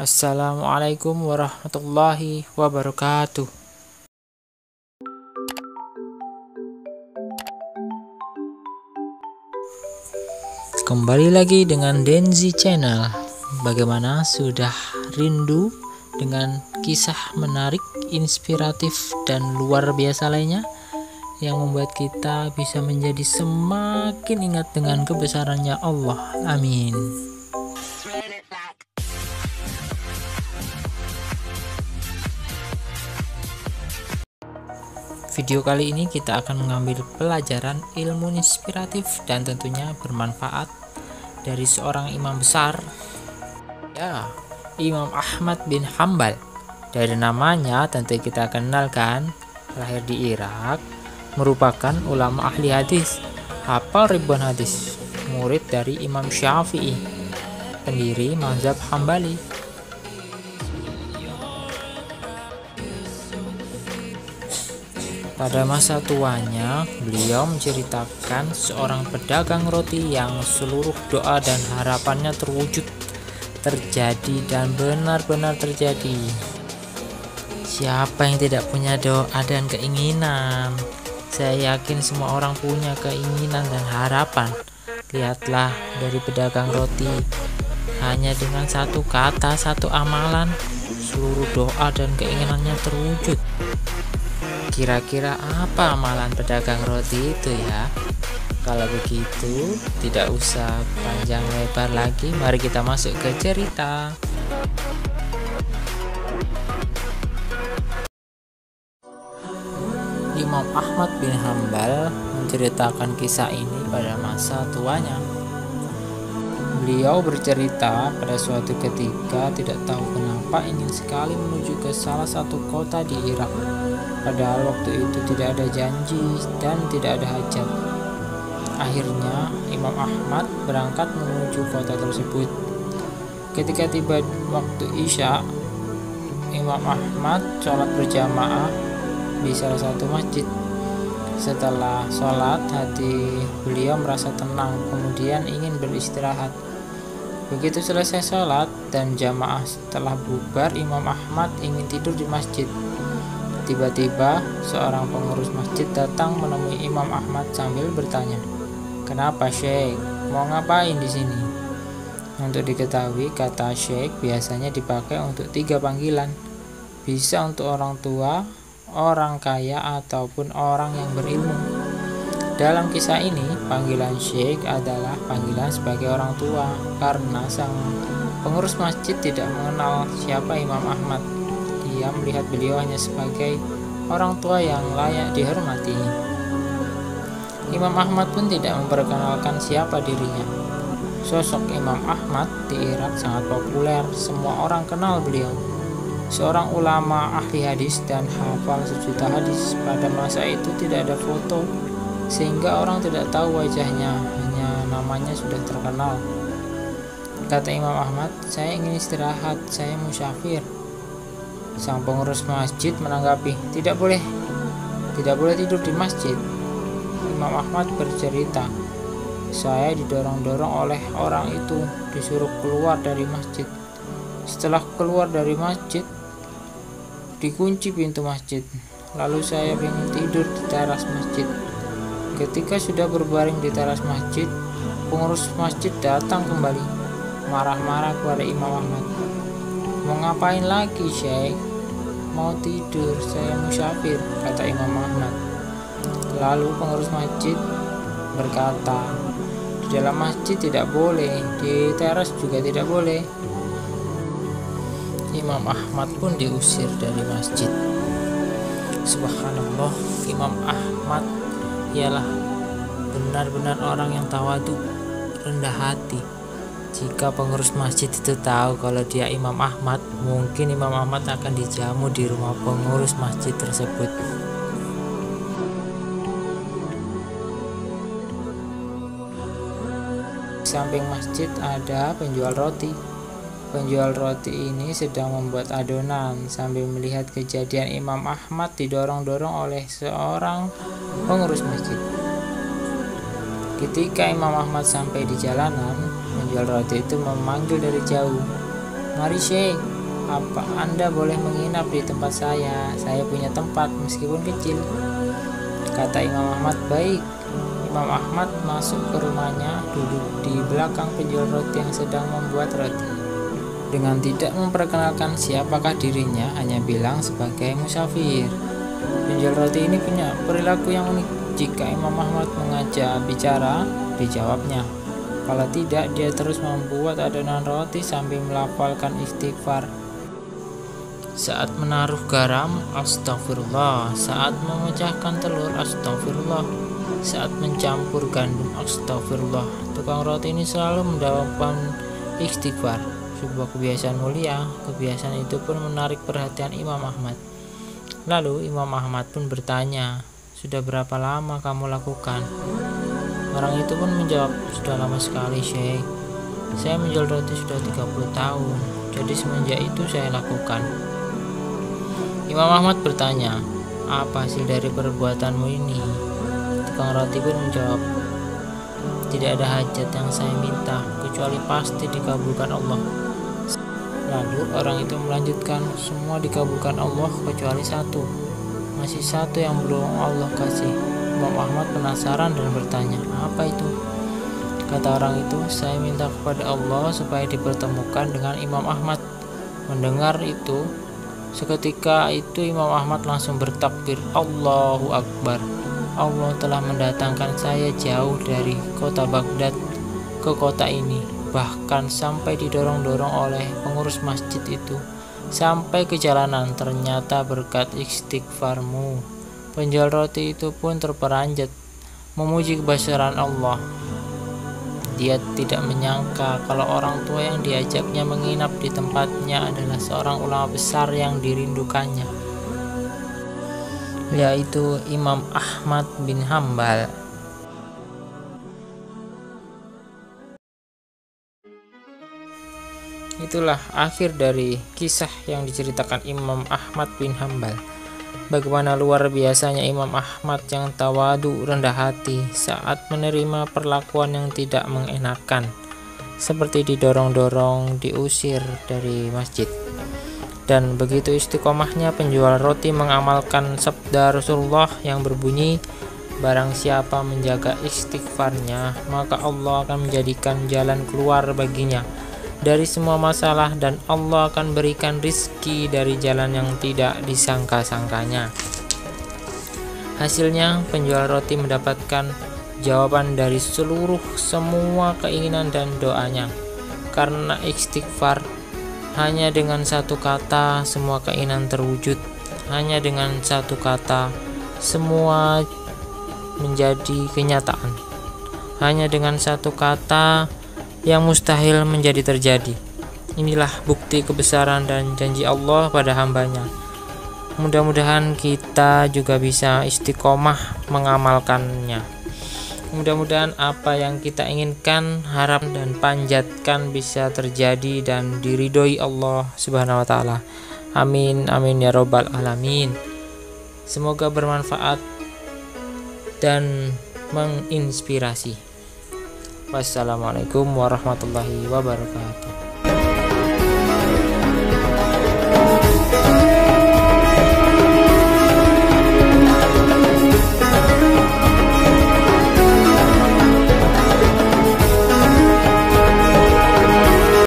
Assalamualaikum warahmatullahi wabarakatuh. Kembali lagi dengan Denzi Channel. Bagaimana, sudah rindu dengan kisah menarik, inspiratif, dan luar biasa lainnya yang membuat kita bisa menjadi semakin ingat dengan kebesarannya Allah. Amin. Video kali ini kita akan mengambil pelajaran ilmu inspiratif dan tentunya bermanfaat dari seorang imam besar, ya, Imam Ahmad bin Hambal. Dari namanya tentu kita kenalkan, lahir di Irak, merupakan ulama ahli hadis, hafal ribuan hadis, murid dari Imam Syafi'i, pendiri mazhab Hambali. Pada masa tuanya, beliau menceritakan seorang pedagang roti yang seluruh doa dan harapannya terwujud, terjadi, dan benar-benar terjadi. Siapa yang tidak punya doa dan keinginan? Saya yakin semua orang punya keinginan dan harapan. Lihatlah dari pedagang roti, hanya dengan satu kata, satu amalan, seluruh doa dan keinginannya terwujud. Kira-kira apa amalan pedagang roti itu ya? Kalau begitu, tidak usah panjang lebar lagi, mari kita masuk ke cerita. Imam Ahmad bin Hambal menceritakan kisah ini pada masa tuanya. Beliau bercerita pada suatu ketika tidak tahu kenapa ingin sekali menuju ke salah satu kota di Irak. Padahal waktu itu tidak ada janji dan tidak ada hajat. Akhirnya Imam Ahmad berangkat menuju kota tersebut. Ketika tiba waktu Isya, Imam Ahmad sholat berjamaah di salah satu masjid. Setelah sholat, hati beliau merasa tenang, kemudian ingin beristirahat. Begitu selesai sholat dan jamaah setelah bubar, Imam Ahmad ingin tidur di masjid. Tiba-tiba seorang pengurus masjid datang menemui Imam Ahmad sambil bertanya, "Kenapa Syekh? Mau ngapain di sini?" Untuk diketahui, kata Syekh biasanya dipakai untuk 3 panggilan. Bisa untuk orang tua, orang kaya, ataupun orang yang berilmu. Dalam kisah ini, panggilan Syekh adalah panggilan sebagai orang tua karena sang pengurus masjid tidak mengenal siapa Imam Ahmad. Dia melihat beliau hanya sebagai orang tua yang layak dihormati. Imam Ahmad pun tidak memperkenalkan siapa dirinya. Sosok Imam Ahmad di Irak sangat populer, semua orang kenal beliau. Seorang ulama ahli hadis dan hafal sejuta hadis. Pada masa itu tidak ada foto, sehingga orang tidak tahu wajahnya, hanya namanya sudah terkenal. Kata Imam Ahmad, "Saya ingin istirahat, saya musafir." Sang pengurus masjid menanggapi, tidak boleh tidur di masjid." Imam Ahmad bercerita, "Saya didorong-dorong oleh orang itu, disuruh keluar dari masjid. Setelah keluar dari masjid, dikunci pintu masjid. Lalu saya ingin tidur di teras masjid. Ketika sudah berbaring di teras masjid, pengurus masjid datang kembali, marah-marah kepada Imam Ahmad. Mau ngapain lagi, Syekh? Mau tidur, saya musafir, kata Imam Ahmad. Lalu pengurus masjid berkata, di dalam masjid tidak boleh, di teras juga tidak boleh. Imam Ahmad pun diusir dari masjid. Subhanallah, Imam Ahmad ialah benar-benar orang yang tawadu, rendah hati. Jika pengurus masjid itu tahu kalau dia Imam Ahmad, mungkin Imam Ahmad akan dijamu di rumah pengurus masjid tersebut. Di samping masjid ada penjual roti. Penjual roti ini sedang membuat adonan sambil melihat kejadian Imam Ahmad didorong-dorong oleh seorang pengurus masjid. Ketika Imam Ahmad sampai di jalanan, penjual roti itu memanggil dari jauh, "Mari Syekh, apa Anda boleh menginap di tempat saya? Saya punya tempat meskipun kecil." Kata Imam Ahmad, "Baik." Imam Ahmad masuk ke rumahnya, duduk di belakang penjual roti yang sedang membuat roti. Dengan tidak memperkenalkan siapakah dirinya, hanya bilang sebagai musafir. Penjual roti ini punya perilaku yang unik. Jika Imam Ahmad mengajak bicara, dijawabnya. Kalau tidak, dia terus membuat adonan roti sambil melafalkan istighfar. Saat menaruh garam, astagfirullah. Saat memecahkan telur, astagfirullah. Saat mencampur gandum, astagfirullah. Tukang roti ini selalu mendapatkan istighfar, sebuah kebiasaan mulia. Kebiasaan itu pun menarik perhatian Imam Ahmad. Lalu Imam Ahmad pun bertanya, "Sudah berapa lama kamu lakukan?" Orang itu pun menjawab, "Sudah lama sekali Syekh. Saya menjual roti sudah 30 tahun. Jadi semenjak itu saya lakukan." Imam Ahmad bertanya, "Apa hasil dari perbuatanmu ini?" Tukang roti pun menjawab, "Tidak ada hajat yang saya minta, kecuali pasti dikabulkan Allah." Lalu orang itu melanjutkan, "Semua dikabulkan Allah kecuali satu. Masih satu yang belum Allah kasih." Imam Ahmad penasaran dan bertanya, "Apa itu?" Kata orang itu, "Saya minta kepada Allah supaya dipertemukan dengan Imam Ahmad." Mendengar itu, seketika itu Imam Ahmad langsung bertakbir, "Allahu Akbar. Allah telah mendatangkan saya jauh dari kota Baghdad ke kota ini, bahkan sampai didorong-dorong oleh pengurus masjid itu sampai ke jalanan. Ternyata berkat istighfarmu." Penjual roti itu pun terperanjat memuji kebesaran Allah. Dia tidak menyangka kalau orang tua yang diajaknya menginap di tempatnya adalah seorang ulama besar yang dirindukannya, yaitu Imam Ahmad bin Hambal. Itulah akhir dari kisah yang diceritakan Imam Ahmad bin Hambal. Bagaimana luar biasanya Imam Ahmad yang tawadu, rendah hati saat menerima perlakuan yang tidak mengenakan, seperti didorong-dorong, diusir dari masjid. Dan begitu istiqomahnya penjual roti mengamalkan sabda Rasulullah yang berbunyi, "Barang siapa menjaga istighfarnya, maka Allah akan menjadikan jalan keluar baginya dari semua masalah, dan Allah akan berikan rizki dari jalan yang tidak disangka-sangkanya." Hasilnya, penjual roti mendapatkan jawaban dari semua keinginan dan doanya. Karena istighfar, hanya dengan satu kata semua keinginan terwujud. Hanya dengan satu kata semua menjadi kenyataan. Hanya dengan satu kata yang mustahil menjadi terjadi. Inilah bukti kebesaran dan janji Allah pada hambanya. Mudah-mudahan kita juga bisa istiqomah mengamalkannya. Mudah-mudahan apa yang kita inginkan, harap dan panjatkan bisa terjadi dan diridhoi Allah Subhanahu wa taala. Amin amin ya robbal alamin. Semoga bermanfaat dan menginspirasi. Wassalamualaikum warahmatullahi wabarakatuh.